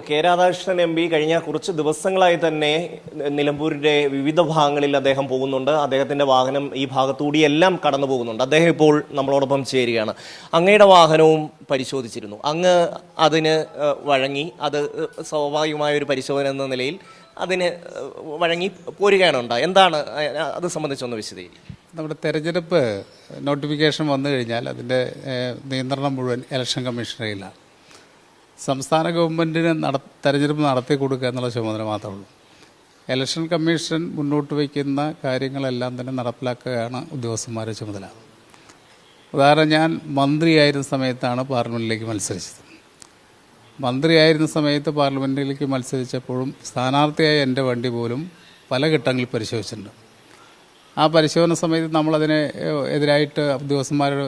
K Radhakrishnan M P കഴിഞ്ഞ കുറച്ച് ദിവസങ്ങളായി തന്നെ നിലമ്പൂരിന്റെ വിവിധ ഭാഗങ്ങളിൽ അദ്ദേഹം പോകുന്നുണ്ട്. അദ്ദേഹത്തിന്റെ വാഹനം ഈ ഭാഗത്തൂടിയെല്ലാം കടന്നു പോകുന്നുണ്ട്. അദ്ദേഹം ഇപ്പോൾ നമ്മളോടൊപ്പം ചേരുകയാണ്. അങ്ങയുടെ വാഹനവും പരിശോധിച്ചിരുന്നു. അങ്ങ് അതിന് വഴങ്ങി, അത് സ്വാഭാവികമായ ഒരു പരിശോധന എന്ന നിലയിൽ അതിന് വഴങ്ങി പോരുകയാണ് ഉണ്ടായത്. എന്താണ് അത് സംബന്ധിച്ചൊന്ന് വിശദീകരിക്കും? നമ്മുടെ തെരഞ്ഞെടുപ്പ് നോട്ടിഫിക്കേഷൻ വന്നു കഴിഞ്ഞാൽ അതിൻ്റെ നിയന്ത്രണം മുഴുവൻ ഇലക്ഷൻ കമ്മീഷൻ്റെ കയ്യിലാണ്. സംസ്ഥാന ഗവൺമെൻറ്റിന് തെരഞ്ഞെടുപ്പ് നടത്തി കൊടുക്കുക എന്നുള്ള ചുമതല മാത്രമേ ഉള്ളൂ. ഇലക്ഷൻ കമ്മീഷൻ മുന്നോട്ട് വയ്ക്കുന്ന കാര്യങ്ങളെല്ലാം തന്നെ നടപ്പിലാക്കുകയാണ് ഉദ്യോഗസ്ഥന്മാരുടെ ചുമതല. ഉദാഹരണം, ഞാൻ മന്ത്രിയായിരുന്ന സമയത്താണ് പാർലമെൻറ്റിലേക്ക് മത്സരിച്ചത്. മന്ത്രിയായിരുന്ന സമയത്ത് പാർലമെൻറ്റിലേക്ക് മത്സരിച്ചപ്പോഴും സ്ഥാനാർത്ഥിയായ എൻ്റെ വണ്ടി പോലും പല ഘട്ടങ്ങളിൽ പരിശോധിച്ചിട്ടുണ്ട്. ആ പരിശോധന സമയത്ത് നമ്മളതിനെ എതിരായിട്ട് ഉദ്യോഗസ്ഥന്മാരുടെ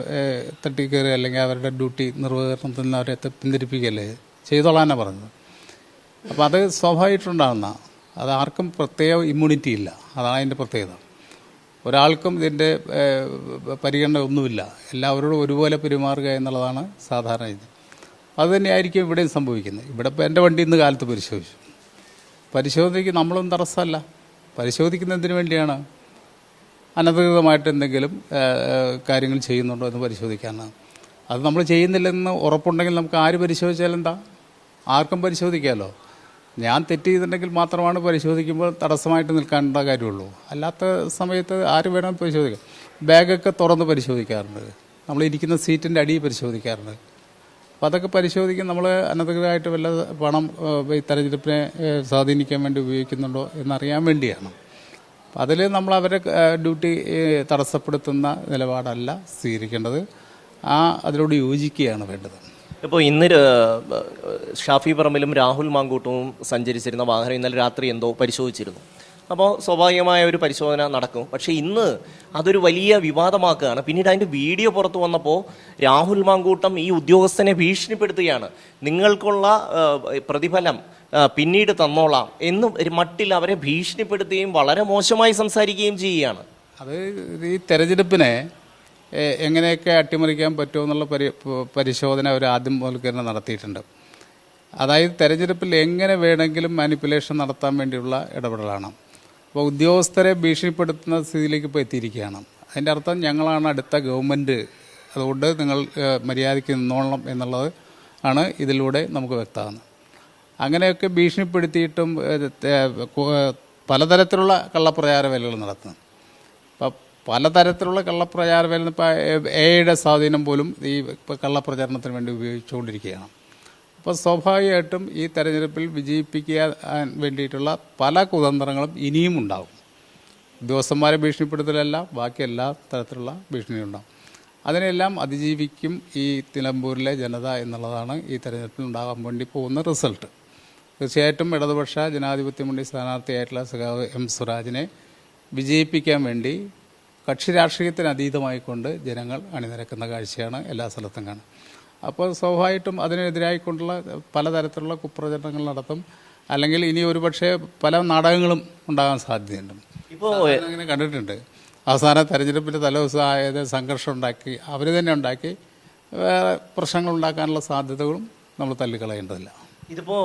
തട്ടിക്കയറി അല്ലെങ്കിൽ അവരുടെ ഡ്യൂട്ടി നിർവഹണത്തിൽ നിന്ന് അവരെ പിന്തിരിപ്പിക്കുകയല്ലേ ചെയ്തോളാനാണ് പറഞ്ഞത്. അപ്പോൾ അത് സ്വാഭാവികമായിട്ടുണ്ടാകുന്ന, അത് ആർക്കും പ്രത്യേക ഇമ്മ്യൂണിറ്റി ഇല്ല. അതാണ് അതിൻ്റെ പ്രത്യേകത. ഒരാൾക്കും ഇതിൻ്റെ പരിഗണന ഒന്നുമില്ല. എല്ലാവരോടും ഒരുപോലെ പെരുമാറുക എന്നുള്ളതാണ് സാധാരണ ഇത്. അതുതന്നെയായിരിക്കും ഇവിടെയും സംഭവിക്കുന്നത്. ഇവിടെ ഇപ്പോൾ എൻ്റെ വണ്ടി ഇന്ന് കാലത്ത് പരിശോധിച്ചു. പരിശോധനയ്ക്ക് നമ്മളൊന്നും തടസ്സമല്ല. പരിശോധിക്കുന്നതിന് വേണ്ടിയാണ് അനധികൃതമായിട്ട് എന്തെങ്കിലും കാര്യങ്ങൾ ചെയ്യുന്നുണ്ടോ എന്ന് പരിശോധിക്കാനാണ്. അത് നമ്മൾ ചെയ്യുന്നില്ലെന്ന് ഉറപ്പുണ്ടെങ്കിൽ നമുക്ക് ആര് പരിശോധിച്ചാലെന്താ? ആർക്കും പരിശോധിക്കാമല്ലോ. ഞാൻ തെറ്റ് ചെയ്തിട്ടുണ്ടെങ്കിൽ മാത്രമാണ് പരിശോധിക്കുമ്പോൾ തടസ്സമായിട്ട് നിൽക്കേണ്ട കാര്യമുള്ളൂ. അല്ലാത്ത സമയത്ത് ആര് വേണം പരിശോധിക്കാം. ബാഗൊക്കെ തുറന്ന് പരിശോധിക്കാറുണ്ട്. നമ്മൾ ഇരിക്കുന്ന സീറ്റിൻ്റെ അടി പരിശോധിക്കാറുണ്ട്. അപ്പോൾ അതൊക്കെ പരിശോധിക്കും. നമ്മൾ അനധികൃതമായിട്ട് വല്ല പണം ഈ തെരഞ്ഞെടുപ്പിനെ സ്വാധീനിക്കാൻ വേണ്ടി ഉപയോഗിക്കുന്നുണ്ടോ എന്നറിയാൻ വേണ്ടിയാണ്. അതിൽ നമ്മൾ അവരെ ഡ്യൂട്ടി തടസ്സപ്പെടുത്തുന്ന നിലപാടല്ല സ്വീകരിക്കേണ്ടത്. അതിനോട് യോജിക്കുകയാണ് വേണ്ടത്. ഇപ്പോൾ ഇന്ന് ഷാഫി പറമ്പിലും രാഹുൽ മാങ്കൂട്ടവും സഞ്ചരിച്ചിരുന്ന വാഹനം ഇന്നലെ രാത്രി എന്തോ പരിശോധിച്ചിരുന്നു. അപ്പോൾ സ്വാഭാവികമായ ഒരു പരിശോധന നടക്കും. പക്ഷേ ഇന്ന് അതൊരു വലിയ വിവാദമാക്കുകയാണ്. പിന്നീട് അതിൻ്റെ വീഡിയോ പുറത്തു വന്നപ്പോൾ രാഹുൽ മാങ്കൂട്ടം ഈ ഉദ്യോഗസ്ഥനെ ഭീഷണിപ്പെടുത്തുകയാണ്. നിങ്ങൾക്കുള്ള പ്രതിഫലം പിന്നീട് തന്നോളാം എന്ന് മട്ടിൽ അവരെ ഭീഷണിപ്പെടുത്തുകയും വളരെ മോശമായി സംസാരിക്കുകയും ചെയ്യുകയാണ്. അത് ഈ തെരഞ്ഞെടുപ്പിനെ എങ്ങനെയൊക്കെ അട്ടിമറിക്കാൻ പറ്റുമോ എന്നുള്ള പരിശോധന അവർ ആദ്യം മുതൽ തന്നെ നടത്തിയിട്ടുണ്ട്. അതായത് തെരഞ്ഞെടുപ്പിൽ എങ്ങനെ വേണമെങ്കിലും മാനിപ്പുലേഷൻ നടത്താൻ വേണ്ടിയുള്ള ഇടപെടലാണ്. അപ്പോൾ ഉദ്യോഗസ്ഥരെ ഭീഷണിപ്പെടുത്തുന്ന സ്ഥിതിയിലേക്ക് ഇപ്പോൾ എത്തിയിരിക്കുകയാണ്. അതിൻ്റെ അർത്ഥം ഞങ്ങളാണ് അടുത്ത ഗവൺമെൻറ്, അതുകൊണ്ട് നിങ്ങൾ മര്യാദയ്ക്ക് നിന്നോളണം എന്നുള്ളത് ആണ് ഇതിലൂടെ നമുക്ക് വ്യക്തമാകുന്നത്. അങ്ങനെയൊക്കെ ഭീഷണിപ്പെടുത്തിയിട്ടും പലതരത്തിലുള്ള കള്ളപ്രചാരവേലകൾ നടത്തുന്നു. അപ്പം പലതരത്തിലുള്ള കള്ളപ്രചാരവേല, ഇപ്പോൾ എയുടെ സ്വാധീനം പോലും ഈ കള്ളപ്രചാരണത്തിന് വേണ്ടി ഉപയോഗിച്ചുകൊണ്ടിരിക്കുകയാണ്. അപ്പോൾ സ്വാഭാവികമായിട്ടും ഈ തെരഞ്ഞെടുപ്പിൽ വിജയിപ്പിക്കാൻ വേണ്ടിയിട്ടുള്ള പല കുതന്ത്രങ്ങളും ഇനിയും ഉണ്ടാകും. ഉദ്യോഗസ്ഥന്മാരെ ഭീഷണിപ്പെടുത്തലല്ല, ബാക്കി എല്ലാ തരത്തിലുള്ള ഭീഷണിയുണ്ടാകും. അതിനെല്ലാം അതിജീവിക്കും ഈ നിലമ്പൂരിലെ ജനത എന്നുള്ളതാണ് ഈ തെരഞ്ഞെടുപ്പിൽ ഉണ്ടാകാൻ വേണ്ടി പോകുന്ന റിസൾട്ട്. തീർച്ചയായിട്ടും ഇടതുപക്ഷ ജനാധിപത്യ മുന്നണി സ്ഥാനാർത്ഥിയായിട്ടുള്ള സഖാവ് എം സ്വരാജിനെ വിജയിപ്പിക്കാൻ വേണ്ടി കക്ഷി രാഷ്ട്രീയത്തിന് അതീതമായിക്കൊണ്ട് ജനങ്ങൾ അണിനിരക്കുന്ന കാഴ്ചയാണ് എല്ലാ സ്ഥലത്തും കാണുന്നത്. അപ്പോൾ സ്വാഭാവികമായിട്ടും അതിനെതിരായിക്കൊണ്ടുള്ള പലതരത്തിലുള്ള കുപ്രചരണങ്ങൾ നടത്തും. അല്ലെങ്കിൽ ഇനി ഒരുപക്ഷെ പല നാടകങ്ങളും ഉണ്ടാകാൻ സാധ്യതയുണ്ട്. ഇപ്പോൾ അങ്ങനെ കണ്ടിട്ടുണ്ട്. അവസാന തെരഞ്ഞെടുപ്പിൻ്റെ തലേദിവസം ആയത് സംഘർഷം ഉണ്ടാക്കി, അവർ തന്നെ ഉണ്ടാക്കി പ്രശ്നങ്ങൾ ഉണ്ടാക്കാനുള്ള സാധ്യതകളും നമ്മൾ തള്ളിക്കളയേണ്ടതില്ല. ഇതിപ്പോൾ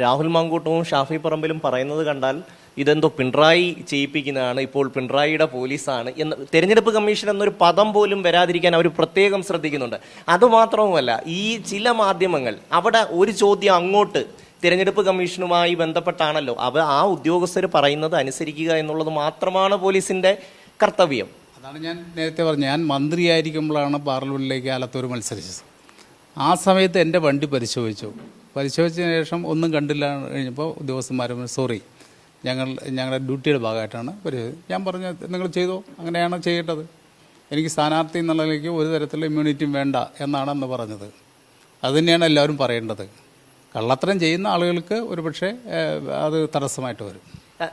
രാഹുൽ മാങ്കൂട്ടവും ഷാഫി പറമ്പിലും പറയുന്നത് കണ്ടാൽ ഇതെന്തോ പിണറായി ചെയ്യിപ്പിക്കുന്നതാണ്, ഇപ്പോൾ പിണറായിയുടെ പോലീസാണ് എന്ന് തെരഞ്ഞെടുപ്പ് കമ്മീഷൻ എന്നൊരു പദം പോലും വരാതിരിക്കാൻ അവർ പ്രത്യേകം ശ്രദ്ധിക്കുന്നുണ്ട്. അതുമാത്രവുമല്ല, ഈ ചില മാധ്യമങ്ങൾ അവിടെ ഒരു ചോദ്യം അങ്ങോട്ട് തിരഞ്ഞെടുപ്പ് കമ്മീഷനുമായി ബന്ധപ്പെട്ടാണല്ലോ, ആ ഉദ്യോഗസ്ഥർ പറയുന്നത് അനുസരിക്കുക എന്നുള്ളത് മാത്രമാണ് പോലീസിൻ്റെ കർത്തവ്യം. അതാണ് ഞാൻ നേരത്തെ പറഞ്ഞത്. ഞാൻ മന്ത്രിയായിരിക്കുമ്പോഴാണ് പാർലമെൻറ്റിലേക്ക് ആലത്തൂർ മത്സരിച്ചത്. ആ സമയത്ത് എൻ്റെ വണ്ടി പരിശോധിച്ചതിന് ശേഷം ഒന്നും കണ്ടില്ല കഴിഞ്ഞപ്പോൾ ഉദ്യോഗസ്ഥന്മാരും സോറി, ഞങ്ങളുടെ ഡ്യൂട്ടിയുടെ ഭാഗമായിട്ടാണ് ഞാൻ പറഞ്ഞു, നിങ്ങൾ ചെയ്തോ, അങ്ങനെയാണ് ചെയ്യേണ്ടത്. എനിക്ക് സ്ഥാനാർത്ഥി എന്നുള്ളതിലേക്ക് ഒരു തരത്തിലുള്ള ഇമ്മ്യൂണിറ്റിയും വേണ്ട എന്നാണ് അന്ന് പറഞ്ഞത്. അതുതന്നെയാണ് എല്ലാവരും പറയേണ്ടത്. കള്ളത്തരം ചെയ്യുന്ന ആളുകൾക്ക് ഒരുപക്ഷെ അത് തടസ്സമായിട്ട് വരും.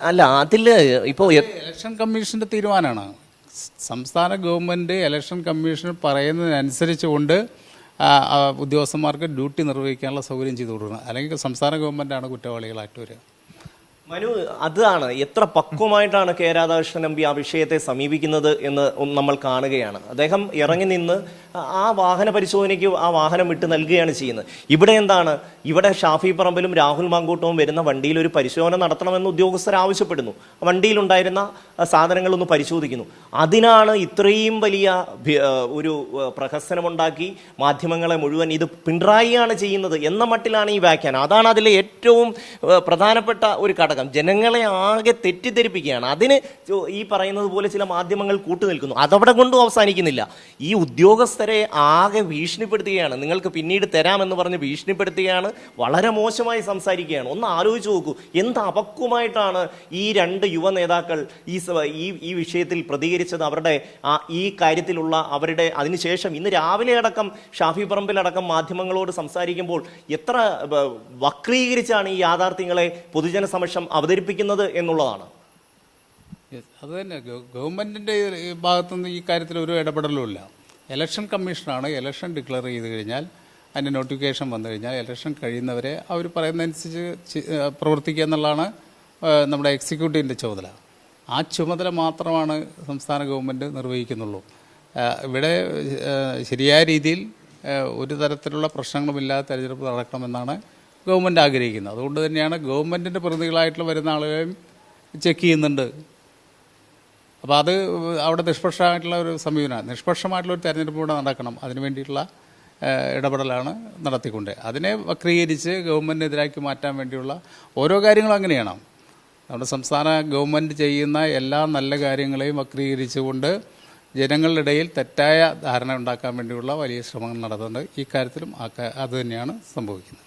അല്ല, അതിൽ ഇപ്പോൾ ഇലക്ഷൻ കമ്മീഷൻ്റെ തീരുമാനമാണ്. സംസ്ഥാന ഗവൺമെൻറ് ഇലക്ഷൻ കമ്മീഷൻ പറയുന്നതിനനുസരിച്ചുകൊണ്ട് ഉദ്യോഗസ്ഥന്മാർക്ക് ഡ്യൂട്ടി നിർവഹിക്കാനുള്ള സൗകര്യം ചെയ്തു കൊടുക്കണം. അല്ലെങ്കിൽ സംസ്ഥാന ഗവൺമെൻറ്റാണ് കുറ്റവാളികളായിട്ട് വരിക. മനു, അതാണ് എത്ര പക്വമായിട്ടാണ് കെ രാധാകൃഷ്ണൻ എം പി ആ വിഷയത്തെ സമീപിക്കുന്നത് എന്ന് നമ്മൾ കാണുകയാണ്. അദ്ദേഹം ഇറങ്ങി നിന്ന് ആ വാഹന പരിശോധനയ്ക്ക് ആ വാഹനം വിട്ട് നൽകുകയാണ് ചെയ്യുന്നത്. ഇവിടെ എന്താണ്, ഇവിടെ ഷാഫി പറമ്പിലും രാഹുൽ മാങ്കൂട്ടവും വരുന്ന വണ്ടിയിൽ ഒരു പരിശോധന നടത്തണമെന്ന് ഉദ്യോഗസ്ഥർ ആവശ്യപ്പെടുന്നു. വണ്ടിയിലുണ്ടായിരുന്ന സാധനങ്ങളൊന്ന് പരിശോധിക്കുന്നു. അതിനാണ് ഇത്രയും വലിയ ഒരു പ്രഹസനമുണ്ടാക്കി മാധ്യമങ്ങളെ മുഴുവൻ ഇത് പിണറായിയാണ് ചെയ്യുന്നത് എന്ന മട്ടിലാണ് ഈ വ്യാഖ്യാനം. അതാണ് അതിലെ ഏറ്റവും പ്രധാനപ്പെട്ട ഒരു ഘടകം. ജനങ്ങളെ ആകെ തെറ്റിദ്ധരിപ്പിക്കുകയാണ്. അതിന് ഈ പറയുന്നത് പോലെ ചില മാധ്യമങ്ങൾ കൂട്ടുനിൽക്കുന്നു. അതവിടെ കൊണ്ടും അവസാനിക്കുന്നില്ല. ഈ ഉദ്യോഗസ്ഥരെ ആകെ ഭീഷണിപ്പെടുത്തുകയാണ്. നിങ്ങൾക്ക് പിന്നീട് തരാമെന്ന് പറഞ്ഞ് ഭീഷണിപ്പെടുത്തുകയാണ്. വളരെ മോശമായി സംസാരിക്കുകയാണ്. ഒന്ന് ആലോചിച്ച് നോക്കൂ, എന്ത് അപക്വമായിട്ടാണ് ഈ രണ്ട് യുവ നേതാക്കൾ ഈ വിഷയത്തിൽ പ്രതികരിച്ചത്. അവരുടെ ഈ കാര്യത്തിലുള്ള അവരുടെ അതിനുശേഷം ഇന്ന് രാവിലെ അടക്കം ഷാഫി പറമ്പിലടക്കം മാധ്യമങ്ങളോട് സംസാരിക്കുമ്പോൾ എത്ര വക്രീകരിച്ചാണ് ഈ യാഥാർത്ഥ്യങ്ങളെ പൊതുജന സമക്ഷം അവതരിപ്പിക്കുന്നത് എന്നുള്ളതാണ്. അത് തന്നെ ഗവൺമെൻറ്റിൻ്റെ ഭാഗത്തുനിന്ന് ഈ കാര്യത്തിൽ ഒരു ഇടപെടലുമില്ല. ഇലക്ഷൻ കമ്മീഷനാണ് ഇലക്ഷൻ ഡിക്ലെയർ ചെയ്ത് കഴിഞ്ഞാൽ അതിൻ്റെ നോട്ടിഫിക്കേഷൻ വന്നു കഴിഞ്ഞാൽ ഇലക്ഷൻ കഴിയുന്നവരെ അവർ പറയുന്നതനുസരിച്ച് പ്രവർത്തിക്കുക എന്നുള്ളതാണ് നമ്മുടെ എക്സിക്യൂട്ടീവിൻ്റെ ചുമതല. ആ ചുമതല മാത്രമാണ് സംസ്ഥാന ഗവൺമെൻറ് നിർവഹിക്കുന്നുള്ളൂ. ഇവിടെ ശരിയായ രീതിയിൽ ഒരു തരത്തിലുള്ള പ്രശ്നങ്ങളുമില്ലാതെ തെരഞ്ഞെടുപ്പ് നടക്കണമെന്നാണ് ഗവൺമെൻറ് ആഗ്രഹിക്കുന്നത്. അതുകൊണ്ട് തന്നെയാണ് ഗവൺമെൻറ്റിൻ്റെ പ്രതിനിധികളായിട്ടുള്ള വരുന്ന ആളുകളെയും ചെക്ക് ചെയ്യുന്നുണ്ട്. അപ്പോൾ അത് അവിടെ നിഷ്പക്ഷമായിട്ടുള്ള ഒരു സമീപനമാണ്. നിഷ്പക്ഷമായിട്ടുള്ള ഒരു തെരഞ്ഞെടുപ്പ് ഇവിടെ നടക്കണം. അതിനു വേണ്ടിയിട്ടുള്ള ഇടപെടലാണ് നടത്തിക്കൊണ്ട് അതിനെ വക്രീകരിച്ച് ഗവൺമെൻറ്റിനെതിരാക്കി മാറ്റാൻ വേണ്ടിയുള്ള ഓരോ കാര്യങ്ങളും അങ്ങനെയാണ്. നമ്മുടെ സംസ്ഥാന ഗവൺമെൻറ് ചെയ്യുന്ന എല്ലാ നല്ല കാര്യങ്ങളെയും വക്രീകരിച്ചുകൊണ്ട് ജനങ്ങളുടെ ഇടയിൽ തെറ്റായ ധാരണ ഉണ്ടാക്കാൻ വേണ്ടിയുള്ള വലിയ ശ്രമങ്ങൾ നടത്തുന്നുണ്ട്. ഈ കാര്യത്തിലും അത് തന്നെയാണ് സംഭവിക്കുന്നത്.